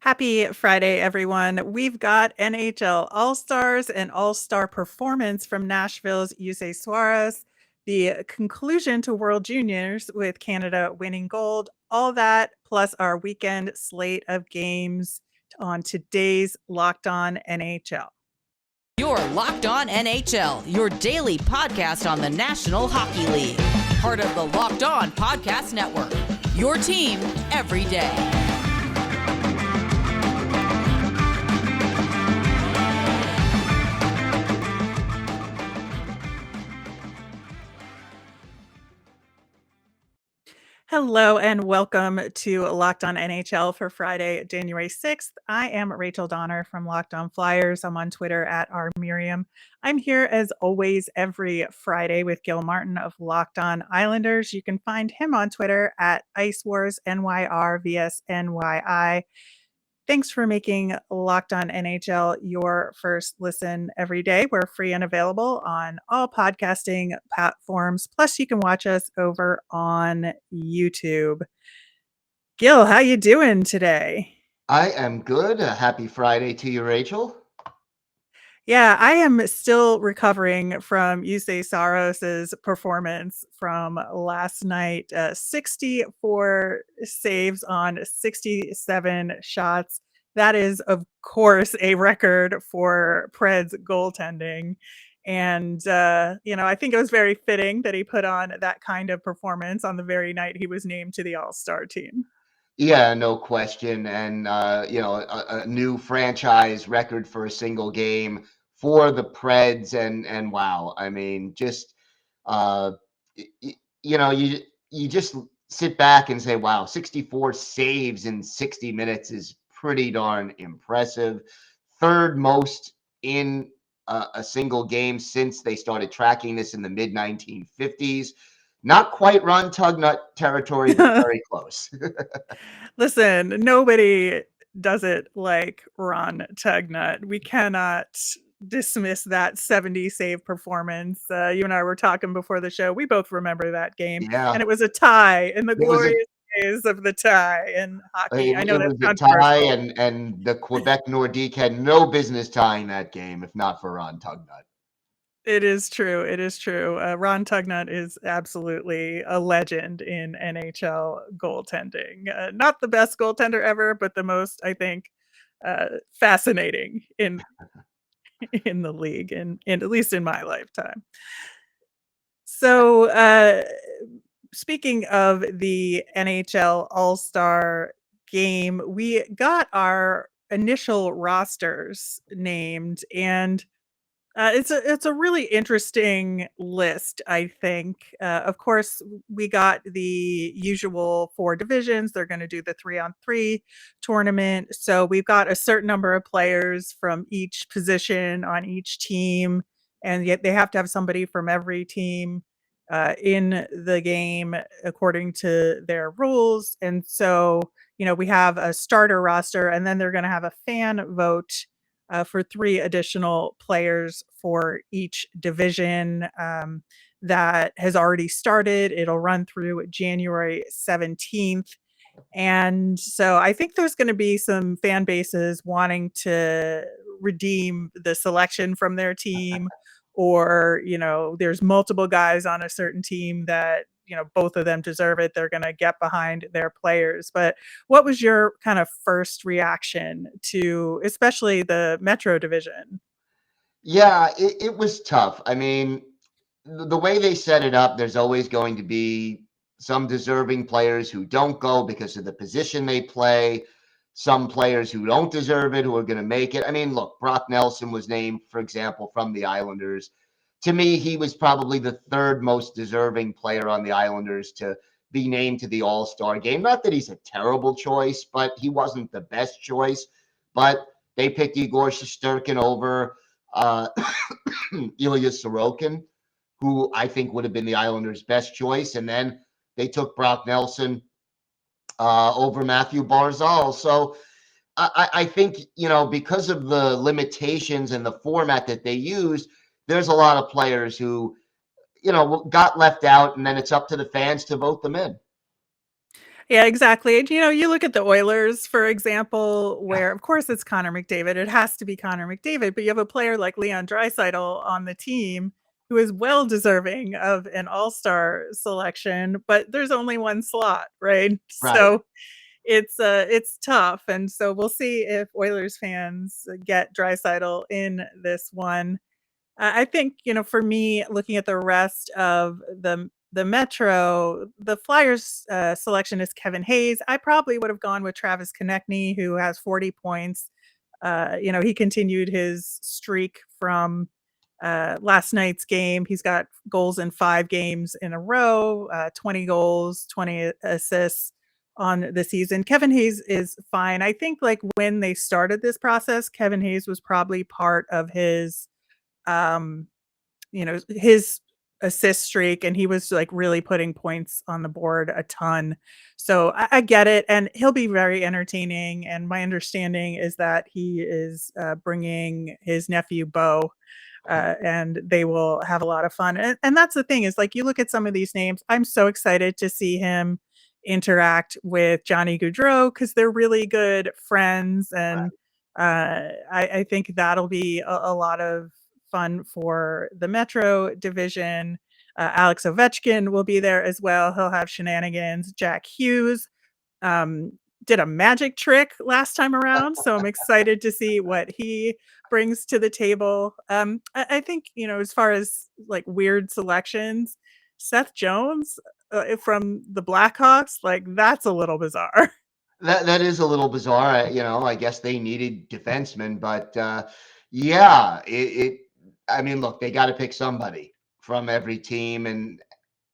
Happy Friday, everyone. We've got NHL All Stars and All Star performance from Nashville's Jusse Saros, the conclusion to World Juniors with Canada winning gold, all that, plus our weekend slate of games on today's Locked On NHL. You're Locked On NHL, your daily podcast on the National Hockey League. Part of the Locked On Podcast Network. Your team every day. Hello and welcome to Locked On NHL for Friday, January 6th. I am Rachel Donner from Locked On Flyers. I'm on Twitter at @rmiriam. I'm here as always every Friday with Gil Martin of Locked On Islanders. You can find him on Twitter at IceWarsNYR_VSNYI. Thanks for making Locked On NHL your first listen every day. We're free and available on all podcasting platforms. Plus, you can watch us over on YouTube. Gil, how you doing today? I am good. Happy Friday to you, Rachel. Yeah, I am still recovering from Jusse Saros's performance from last night. 64 saves on 67 shots. That is, of course, a record for Preds goaltending. And, I think it was very fitting that he put on that kind of performance on the very night he was named to the All-Star team. Yeah, no question. And, a new franchise record for a single game for the Preds. And wow, I mean, just, you just sit back and say, wow, 64 saves in 60 minutes is pretty darn impressive. Third most in a single game since they started tracking this in the mid 1950s. Not quite Ron Tugnut territory, but very close. Listen, nobody does it like Ron Tugnut. We cannot dismiss that 70 save performance. You and I were talking before the show. We both remember that game, Yeah, and it was a tie in the it was glorious days of the tie in hockey. I know it that's was a tie, controversial. and the Quebec Nordique had no business tying that game if not for Ron Tugnut. It is true. It is true. Ron Tugnut is absolutely a legend in NHL goaltending. Not the best goaltender ever, but the most, I think, fascinating in the league, and at least in my lifetime. So, speaking of the NHL All-Star Game, we got our initial rosters named, and it's a really interesting list, I think. Of course, we got the usual 4 divisions. They're going to do the 3-on-3 tournament. So we've got a certain number of players from each position on each team, and yet they have to have somebody from every team in the game according to their rules. And so, we have a starter roster, and then they're going to have a fan vote for 3 additional players for each division. That has already started. It'll run through January 17th. And so I think there's going to be some fan bases wanting to redeem the selection from their team, or, there's multiple guys on a certain team that, both of them deserve it. They're going to get behind their players. But what was your kind of first reaction to especially the Metro division? Yeah, it was tough. I mean, the way they set it up, there's always going to be some deserving players who don't go because of the position they play, some players who don't deserve it who are going to make it. I mean, look, Brock Nelson was named, for example, from the Islanders. To me, he was probably the third most deserving player on the Islanders to be named to the All-Star game. Not that he's a terrible choice, but he wasn't the best choice. But they picked Igor Shesterkin over Ilya Sorokin, who I think would have been the Islanders' best choice. And then they took Brock Nelson over Matthew Barzal. So I think, because of the limitations and the format that they used, there's a lot of players who, got left out, and then it's up to the fans to vote them in. Yeah, exactly. And, you look at the Oilers, for example, Yeah, where of course it's Connor McDavid. It has to be Connor McDavid, but you have a player like Leon Draisaitl on the team who is well deserving of an all-star selection, but there's only one slot, right? right. So it's tough. And so we'll see if Oilers fans get Draisaitl in this one. I think, for me, looking at the rest of the Metro, the Flyers selection is Kevin Hayes. I probably would have gone with Travis Konechny, who has 40 points. He continued his streak from last night's game. He's got goals in 5 games in a row, 20 goals, 20 assists on the season. Kevin Hayes is fine. I think like when they started this process, Kevin Hayes was probably part of um, his assist streak, and he was like really putting points on the board a ton. So I get it, and he'll be very entertaining. And my understanding is that he is bringing his nephew Bo, and they will have a lot of fun. And that's the thing is like you look at some of these names, I'm so excited to see him interact with Johnny Gaudreau because they're really good friends, and I think that'll be a lot of fun for the Metro division. Alex Ovechkin will be there as well. He'll have shenanigans. Jack Hughes um, did a magic trick last time around, so I'm excited to see what he brings to the table. I think as far as like weird selections, Seth Jones from the Blackhawks, like that's a little bizarre. That is a little bizarre. I guess they needed defensemen, but yeah, I mean, look, they got to pick somebody from every team, and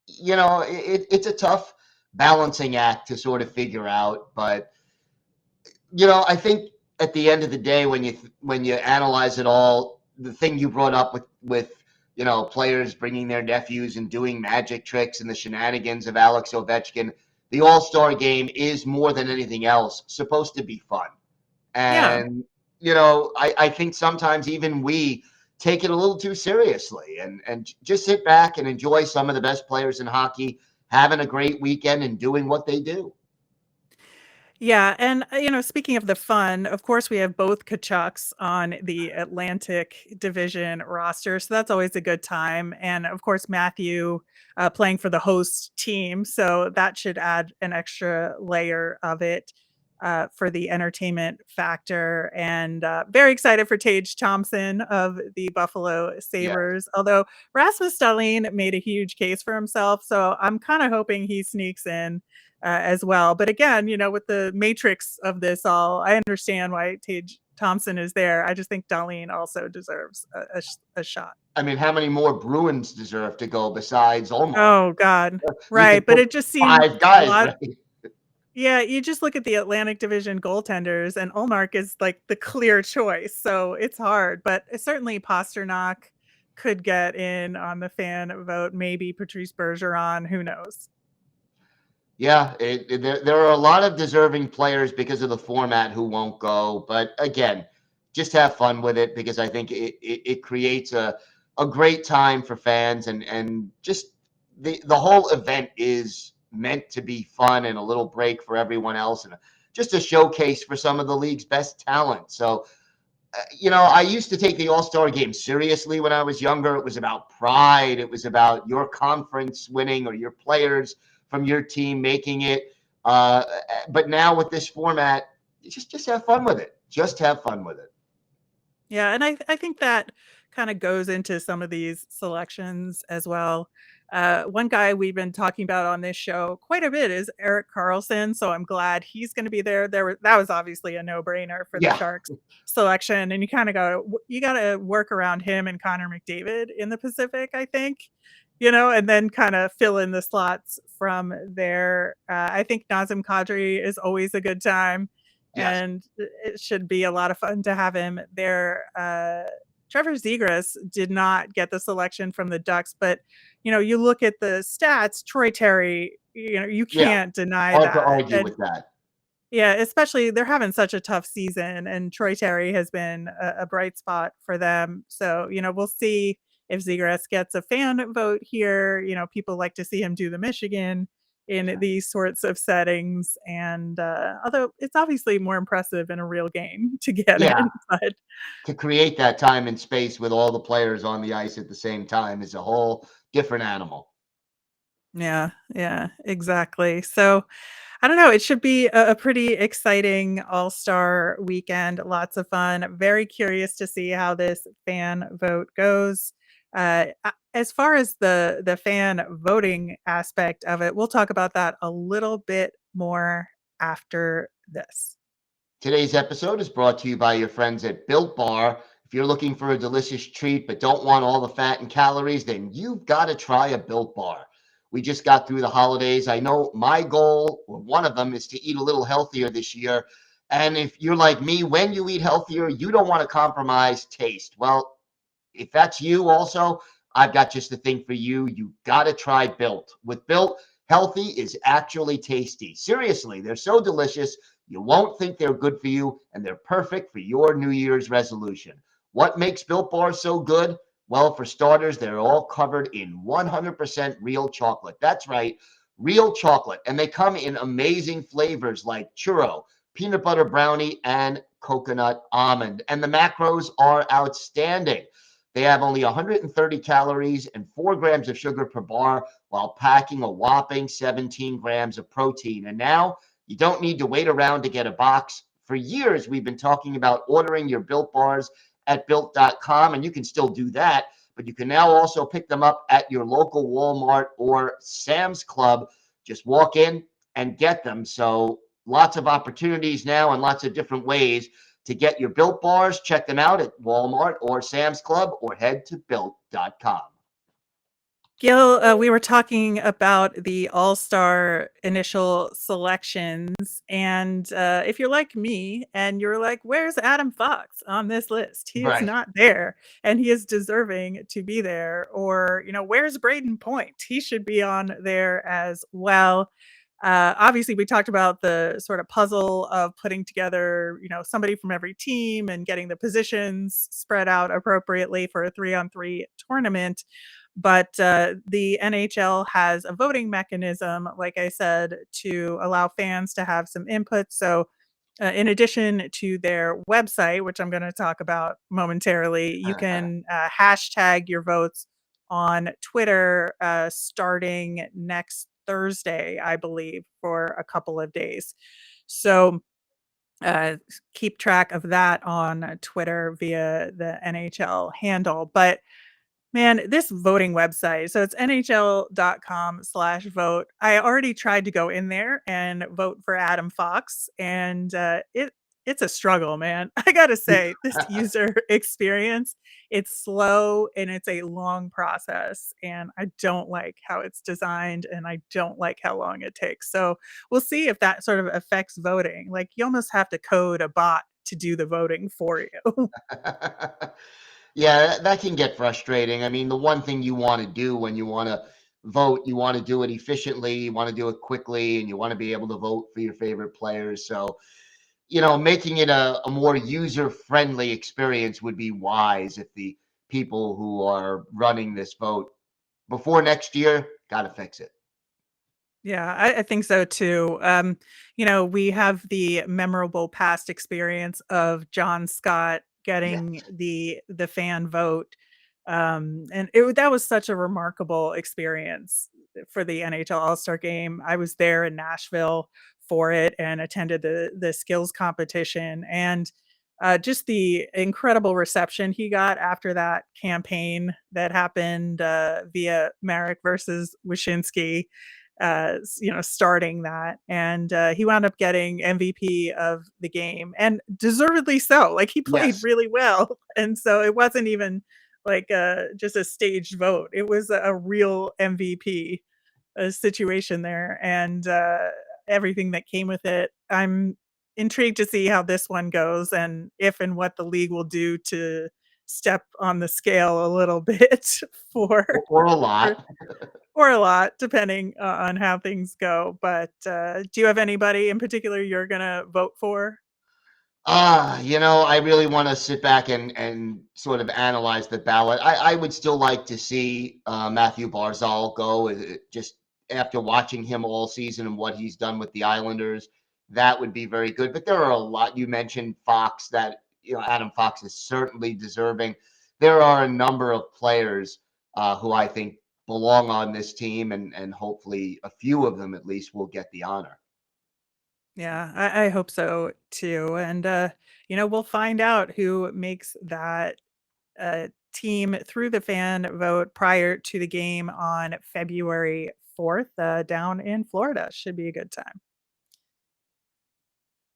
it's a tough balancing act to sort of figure out. But I think at the end of the day, when you analyze it all, the thing you brought up with players bringing their nephews and doing magic tricks and the shenanigans of Alex Ovechkin, the All Star Game is more than anything else supposed to be fun. Yeah. And I think sometimes even we take it a little too seriously, and just sit back and enjoy some of the best players in hockey having a great weekend and doing what they do. Yeah, and, speaking of the fun, of course, we have both Kachucks on the Atlantic Division roster, so that's always a good time, and, of course, Matthew, playing for the host team, so that should add an extra layer of it, for the entertainment factor, and, very excited for Tage Thompson of the Buffalo Yeah. Sabres, although Rasmus Dahlin made a huge case for himself, so I'm kinda hoping he sneaks in as well. But again, with the matrix of this all, I understand why Tage Thompson is there. I just think Darlene also deserves a shot. I mean, how many more Bruins deserve to go besides Omar? Oh God. You Right. could But put it just seemed five a guys, lot. right? Yeah, you just look at the Atlantic Division goaltenders, and Olmark is like the clear choice. So it's hard, but certainly Pasternak could get in on the fan vote. Maybe Patrice Bergeron. Who knows? Yeah, there are a lot of deserving players because of the format who won't go. But again, just have fun with it, because I think it creates a great time for fans, and just the whole event is meant to be fun and a little break for everyone else, and just a showcase for some of the league's best talent. So I used to take the All Star Game seriously when I was younger. It was about pride. It was about your conference winning or your players from your team making it. Uh, but now with this format, you just have fun with it. Just have fun with it. Yeah, and I think that kinda goes into some of these selections as well. One guy we've been talking about on this show quite a bit is Erik Carlson, so I'm glad he's gonna be there. That was obviously a no-brainer for the Yeah, Sharks selection, and you gotta work around him and Connor McDavid in the Pacific, I think, and then kinda fill in the slots from there. I think Nazem Kadri is always a good time, yes, and it should be a lot of fun to have him there. Trevor Zegras did not get the selection from the Ducks, but you look at the stats. Troy Terry, you yeah. can't deny Hard to that, argue and with that. yeah, especially they're having such a tough season, and Troy Terry has been a bright spot for them. So we'll see if Zegras gets a fan vote here. People like to see him do the Michigan in these sorts of settings. And although it's obviously more impressive in a real game to get Yeah, in, but to create that time and space with all the players on the ice at the same time is a whole different animal. yeah, exactly. So I don't know. It should be a pretty exciting All-Star weekend. Lots of fun. Very curious to see how this fan vote goes. As far as the fan voting aspect of it, we'll talk about that a little bit more after this. Today's episode is brought to you by your friends at Built Bar. If you're looking for a delicious treat but don't want all the fat and calories, then you've got to try a Built Bar. We just got through the holidays. I know my goal, or one of them, is to eat a little healthier this year. And if you're like me, when you eat healthier, you don't want to compromise taste. Well, if that's you also, I've got just the thing for you. You got to try Built. With Built, healthy is actually tasty. Seriously, they're so delicious. You won't think they're good for you, and they're perfect for your New Year's resolution. What makes Built Bars so good? Well, for starters, they're all covered in 100% real chocolate. That's right, real chocolate. And they come in amazing flavors like churro, peanut butter brownie, and coconut almond. And the macros are outstanding. They have only 130 calories and 4 grams of sugar per bar while packing a whopping 17 grams of protein. And now you don't need to wait around to get a box. For years, we've been talking about ordering your Built Bars at built.com, and you can still do that, but you can now also pick them up at your local Walmart or Sam's Club. Just walk in and get them. So lots of opportunities now and lots of different ways to get your Built Bars. Check them out at Walmart or Sam's Club or head to built.com. Gil, we were talking about the All-Star initial selections, and if you're like me and you're like, "Where's Adam Fox on this list? He is Right. not there, and he is deserving to be there." Or, "Where's Braden Point? He should be on there as well." Obviously, we talked about the sort of puzzle of putting together, somebody from every team and getting the positions spread out appropriately for a 3-on-3 tournament. But the NHL has a voting mechanism, like I said, to allow fans to have some input. So, in addition to their website, which I'm going to talk about momentarily, you can hashtag your votes on Twitter starting next Thursday, I believe, for a couple of days. So, keep track of that on Twitter via the NHL handle. But man, this voting website, so it's nhl.com/vote. I already tried to go in there and vote for Adam Fox, and it's a struggle, man. I gotta say, this user experience, it's slow and it's a long process, and I don't like how it's designed, and I don't like how long it takes. So we'll see if that sort of affects voting. Like, you almost have to code a bot to do the voting for you. Yeah, that can get frustrating. I mean, the one thing you want to do when you want to vote, you want to do it efficiently, you want to do it quickly, and you want to be able to vote for your favorite players. So, making it a more user-friendly experience would be wise if the people who are running this vote before next year got to fix it. Yeah, I think so too. We have the memorable past experience of John Scott Yes. getting the fan vote. And that was such a remarkable experience for the NHL All-Star Game. I was there in Nashville for it and attended the skills competition, and just the incredible reception he got after that campaign that happened via Marek versus Wyshynski, starting that. And he wound up getting MVP of the game, and deservedly so. Like, he played Yes. really well. And so it wasn't even like just a staged vote. It was a real MVP situation there, and everything that came with it. I'm intrigued to see how this one goes, and if and what the league will do to step on the scale a little bit for Or a for lot. or a lot, depending on how things go. But do you have anybody in particular you're gonna vote for? I really want to sit back and sort of analyze the ballot. I would still like to see Matthew Barzal go. Just after watching him all season and what he's done with the Islanders, that would be very good. But there are a lot. You mentioned Fox, that Adam Fox is certainly deserving. There are a number of players who I think belong on this team, and hopefully a few of them at least will get the honor. Yeah, I hope so too. And we'll find out who makes that team through the fan vote prior to the game on February 4th down in Florida. Should be a good time.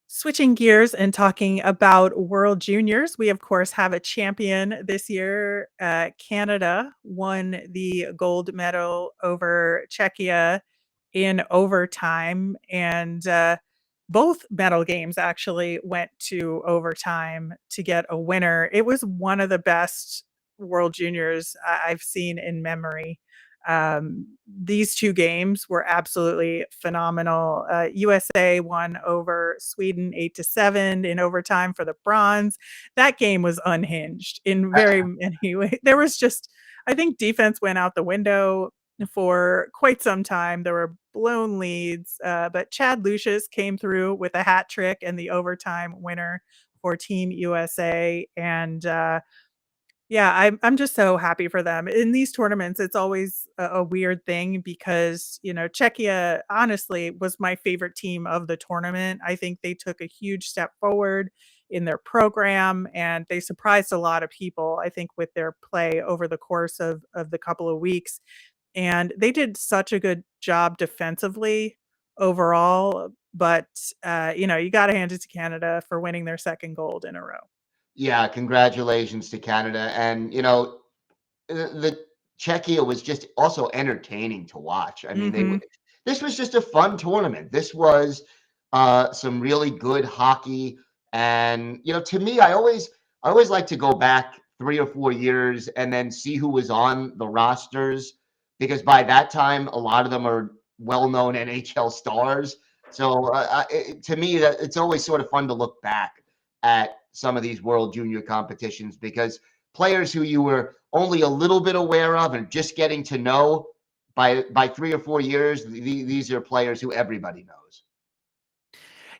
Switching gears and talking about World Juniors, we of course have a champion this year. Canada won the gold medal over Czechia in overtime, and both medal games actually went to overtime to get a winner. It was one of the best World Juniors I've seen in memory. These two games were absolutely phenomenal. USA won over Sweden 8-7 in overtime for the bronze. That game was unhinged in very many ways. There was just, I think defense went out the window for quite some time. There were blown leads, but Chad Lucius came through with a hat trick and the overtime winner for Team USA. And yeah, I'm just so happy for them. In these tournaments, it's always a weird thing because, Czechia honestly was my favorite team of the tournament. I think they took a huge step forward in their program and they surprised a lot of people, I think, with their play over the course of the couple of weeks. And they did such a good job defensively overall. But, you got to hand it to Canada for winning their second gold in a row. Yeah, congratulations to Canada. And the Czechia was just also entertaining to watch. I mean, Hmm. this was just a fun tournament. This was some really good hockey. And to me, I always like to go back 3 or 4 years and then see who was on the rosters, because by that time a lot of them are well-known NHL stars. So to me, that it's always sort of fun to look back at some of these World Junior competitions, because players who you were only a little bit aware of and just getting to know, by 3 or 4 years, these are players who everybody knows.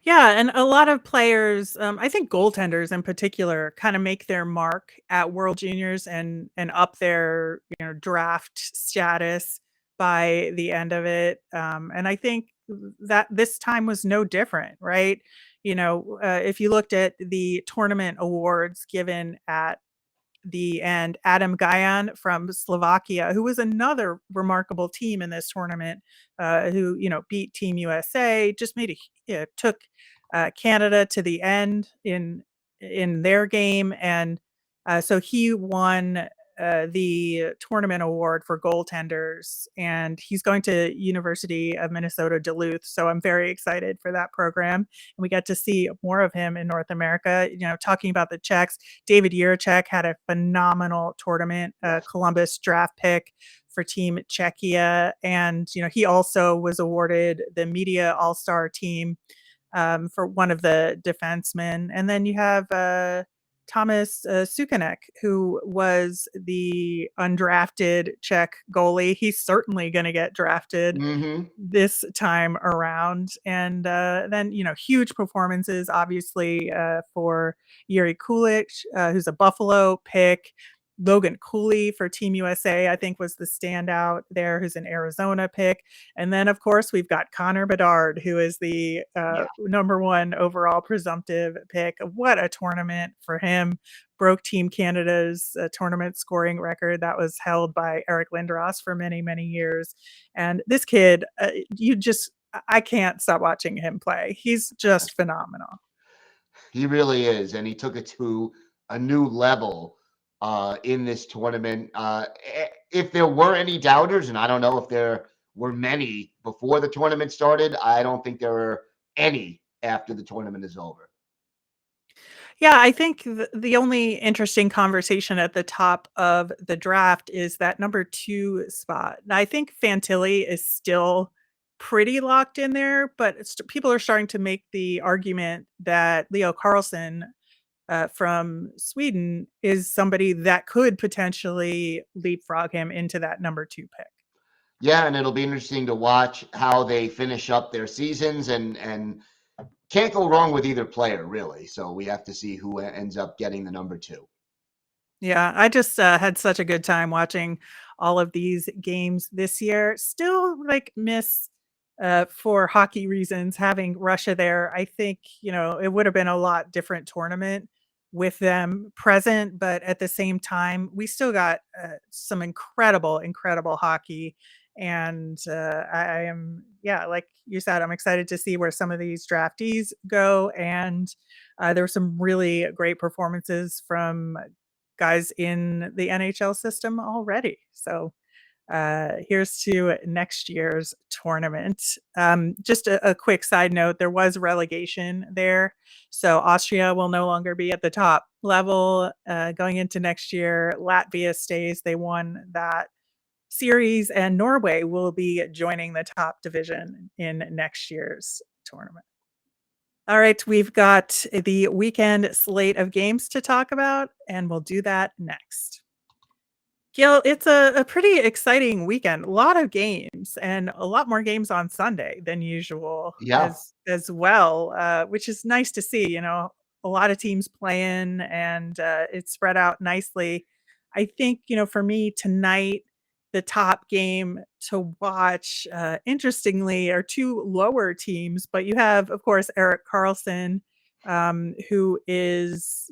Yeah, and a lot of players, I think goaltenders in particular, kind of make their mark at World Juniors and up their draft status by the end of it. And I think that this time was no different, right? If you looked at the tournament awards given at the end, Adam Gajan from Slovakia, who was another remarkable team in this tournament, who beat Team USA, just took Canada to the end in their game, and so he won the tournament award for goaltenders, and he's going to University of Minnesota Duluth. So I'm very excited for that program, and we get to see more of him in North America. Talking about the Czechs, David Jiricek had a phenomenal tournament, Yes. Columbus draft pick for Team Czechia, and he also was awarded the Media All-Star team for one of the defensemen. And then you have Thomas Suchanek, who was the undrafted Czech goalie. He's certainly going to get drafted Hmm. this time around. And then, huge performances, obviously, for Yuri Kulich, who's a Buffalo pick. Logan Cooley for Team USA, I think, was the standout there, who's an Arizona pick. And then, of course, we've got Connor Bedard, who is the Yeah. number one overall presumptive pick. What a tournament for him. Broke Team Canada's tournament scoring record that was held by Eric Lindros for many, many years. And this kid, I can't stop watching him play. He's just phenomenal. He really is, and he took it to a new level in this tournament. If there were any doubters, and I don't know if there were many before the tournament started, I don't think there are any after the tournament is over. Yeah, I think the only interesting conversation at the top of the draft is that number 2 spot. And I think Fantilli is still pretty locked in there, but people are starting to make the argument that Leo Carlson from Sweden is somebody that could potentially leapfrog him into that number 2 pick. Yeah, and it'll be interesting to watch how they finish up their seasons, and can't go wrong with either player, really. So we have to see who ends up getting the number 2. Yeah, I just had such a good time watching all of these games this year. Still, like, miss for hockey reasons having Russia there. I think it would have been a lot different tournament with them present, but at the same time, we still got some incredible, incredible hockey. And I am, yeah, like you said, I'm excited to see where some of these draftees go. And there were some really great performances from guys in the NHL system already. So here's to next year's tournament. Just a quick side note, there was relegation there. So Austria will no longer be at the top level going into next year. Latvia stays. They won that series, and Norway will be joining the top division in next year's tournament. All right, we've got the weekend slate of games to talk about, and we'll do that next. Gil, it's a pretty exciting weekend. A lot of games and a lot more games on Sunday than usual Yeah. as well, which is nice to see. A lot of teams playing, and it's spread out nicely. I think, for me tonight, the top game to watch, interestingly, are two lower teams, but you have, of course, Eric Carlson, who is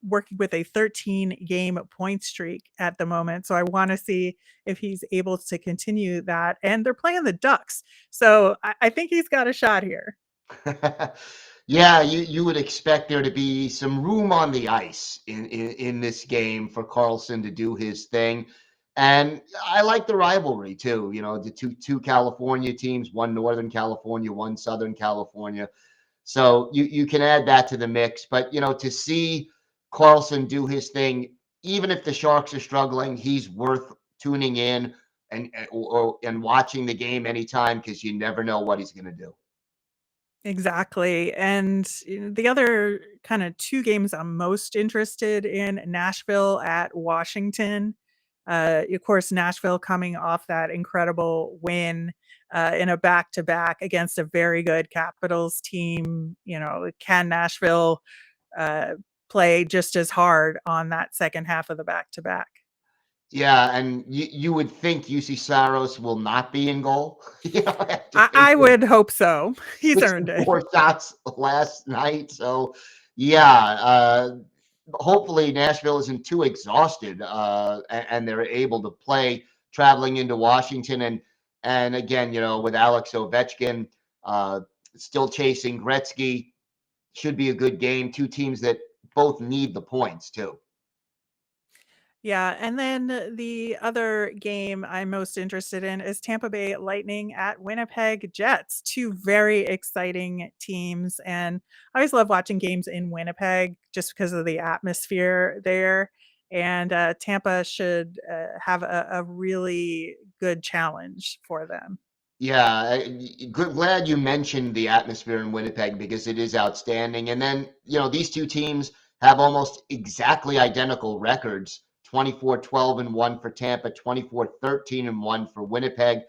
working with a 13-game point streak at the moment. So I want to see if he's able to continue that. And they're playing the Ducks. So I think he's got a shot here. Yeah, you would expect there to be some room on the ice in this game for Carlson to do his thing. And I like the rivalry too. The two California teams, one Northern California, one Southern California. So you can add that to the mix. But to see Carlson do his thing, even if the Sharks are struggling, he's worth tuning in and watching the game anytime, because you never know what he's going to do. Exactly. And the other kind of two games I'm most interested in, Nashville at Washington. Of course, Nashville coming off that incredible win in a back-to-back against a very good Capitals team. Can Nashville uh, play just as hard on that second half of the back-to-back? Yeah, and you would think Jusse Saros will not be in goal. After I taking would hope so. He's earned it. 4 shots last night. So, yeah, hopefully Nashville isn't too exhausted, and they're able to play traveling into Washington. And again, with Alex Ovechkin still chasing Gretzky, should be a good game. Two teams that both need the points too. Yeah, and then the other game I'm most interested in is Tampa Bay Lightning at Winnipeg Jets. Two very exciting teams, and I always love watching games in Winnipeg just because of the atmosphere there. And Tampa should have a really good challenge for them. Yeah, glad you mentioned the atmosphere in Winnipeg, because it is outstanding. And then, these two teams have almost exactly identical records: 24-12-1 for Tampa, 24-13-1 for Winnipeg.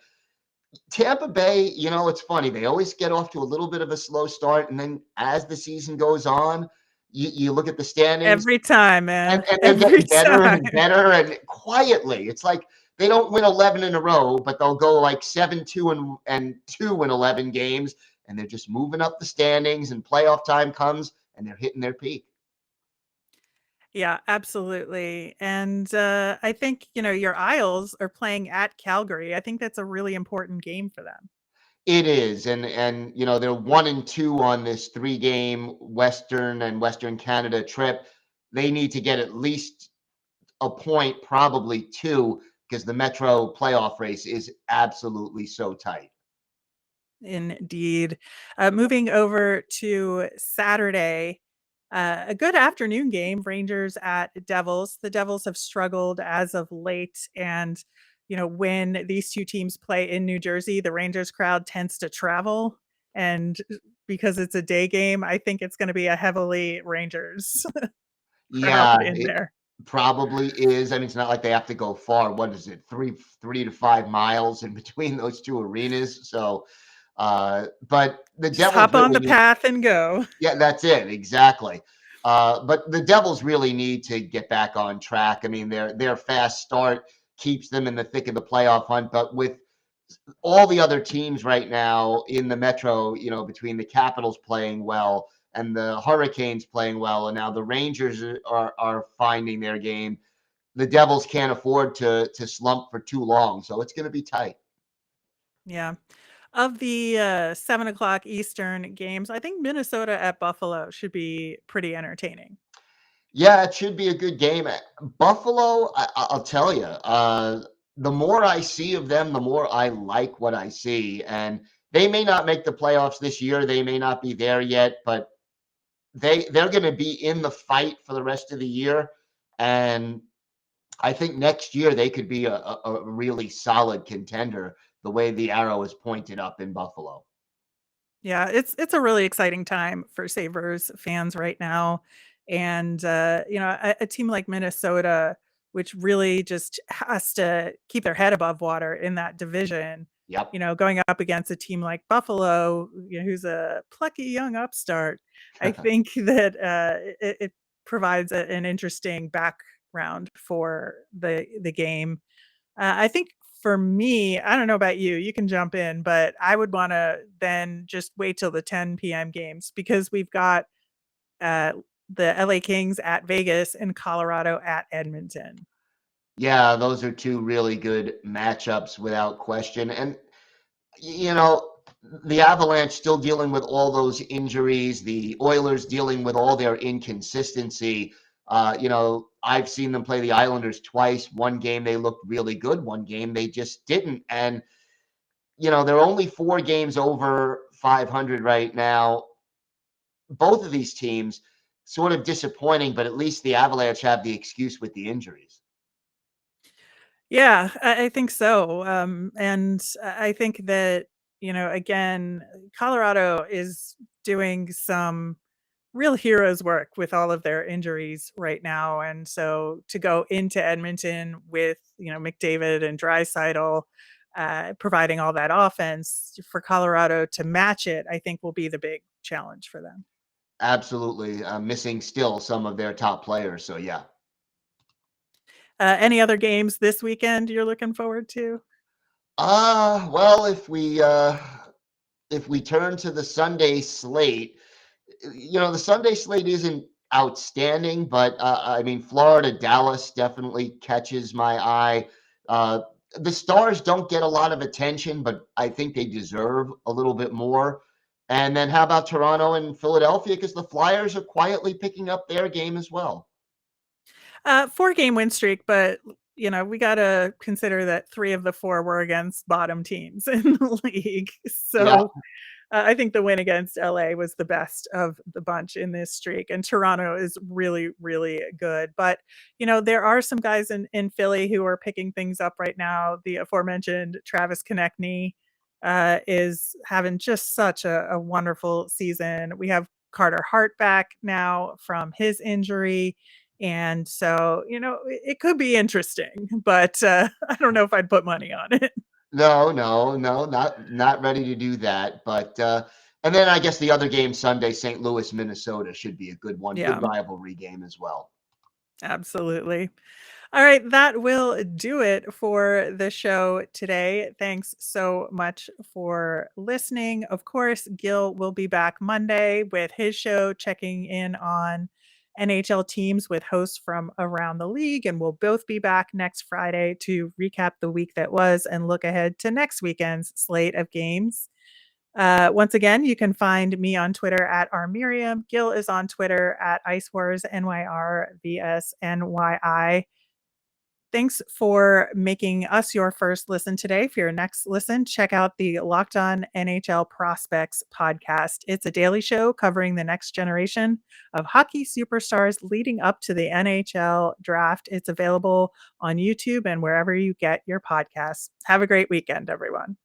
Tampa Bay, it's funny. They always get off to a little bit of a slow start. And then as the season goes on, you look at the standings, Every time, man. and they're Every getting better time. and better, and quietly. It's like they don't win 11 in a row, but they'll go like 7-2 and 2 in 11 games, and they're just moving up the standings, and playoff time comes and they're hitting their peak. Yeah, absolutely. And I think, your Isles are playing at Calgary. I think that's a really important game for them. It is, and they're 1-2 on this 3-game Western and Western Canada trip. They need to get at least a point, probably 2, because the Metro playoff race is absolutely so tight. Indeed. Moving over to Saturday, a good afternoon game, Rangers at Devils. The Devils have struggled as of late. And, when these two teams play in New Jersey, the Rangers crowd tends to travel. And because it's a day game, I think it's going to be a heavily Rangers Yeah, crowd in there. probably is. I mean, it's not like they have to go far. What is it? 3 to 5 miles in between those two arenas. So, but the Just Devils hop on really the need. path and go. Yeah, that's it. Exactly. But the Devils really need to get back on track. I mean, their fast start keeps them in the thick of the playoff hunt. But with all the other teams right now in the Metro, between the Capitals playing well and the Hurricanes playing well, and now the Rangers are finding their game, the Devils can't afford to slump for too long. So it's going to be tight. Yeah. Of the 7 o'clock Eastern games, I think Minnesota at Buffalo should be pretty entertaining. Yeah, it should be a good game. Buffalo, I'll tell you, the more I see of them, the more I like what I see. And they may not make the playoffs this year. They may not be there yet, but they're going to be in the fight for the rest of the year. And I think next year they could be a really solid contender the way the arrow is pointed up in Buffalo. Yeah, it's a really exciting time for Sabres fans right now. And a team like Minnesota, which really just has to keep their head above water in that division, Yep. going up against a team like Buffalo, who's a plucky young upstart. I think that it provides an interesting background for the game. I think for me, I don't know about you, you can jump in, but I would wanna then just wait till the 10 PM games because we've got, uh, the LA Kings at Vegas and Colorado at Edmonton. Yeah, those are two really good matchups without question. And you know, the Avalanche still dealing with all those injuries, the Oilers dealing with all their inconsistency. I've seen them play the Islanders twice. One game they looked really good, one game they just didn't. And, they're only 4 games over 500 right now. Both of these teams sort of disappointing, but at least the Avalanche have the excuse with the injuries. Yeah, I think so, and I think that, again, Colorado is doing some real heroes work with all of their injuries right now, and so to go into Edmonton with, McDavid and Draisaitl, providing all that offense for Colorado to match it, I think will be the big challenge for them. Absolutely. Missing still some of their top players. So, yeah. Any other games this weekend you're looking forward to? Well, if we turn to the Sunday slate, the Sunday slate isn't outstanding, but I mean, Florida, Dallas definitely catches my eye. Uh, the Stars don't get a lot of attention, but I think they deserve a little bit more. And then how about Toronto and Philadelphia? Because the Flyers are quietly picking up their game as well. 4-game win streak, but, we gotta consider that 3 of the 4 were against bottom teams in the league. Yeah, So, I think the win against LA was the best of the bunch in this streak, and Toronto is really, really good. But, there are some guys in Philly who are picking things up right now. The aforementioned Travis Konechny, is having just such a wonderful season. We have Carter Hart back now from his injury, and so, it could be interesting, but, I don't know if I'd put money on it. no, no, no, not ready to do that. But and then I guess the other game Sunday, St. Louis, Minnesota should be a good one, good Yeah, rivalry game as well. absolutely. All right, that will do it for the show today. Thanks so much for listening. Of course, Gil will be back Monday with his show, checking in on NHL teams with hosts from around the league. And we'll both be back next Friday to recap the week that was and look ahead to next weekend's slate of games. Once again, you can find me on Twitter at rmiriam. Gil is on Twitter at IceWarsNYRVSNYI. Thanks for making us your first listen today. For your next listen, check out the Locked On NHL Prospects podcast. It's a daily show covering the next generation of hockey superstars leading up to the NHL draft. It's available on YouTube and wherever you get your podcasts. Have a great weekend, everyone.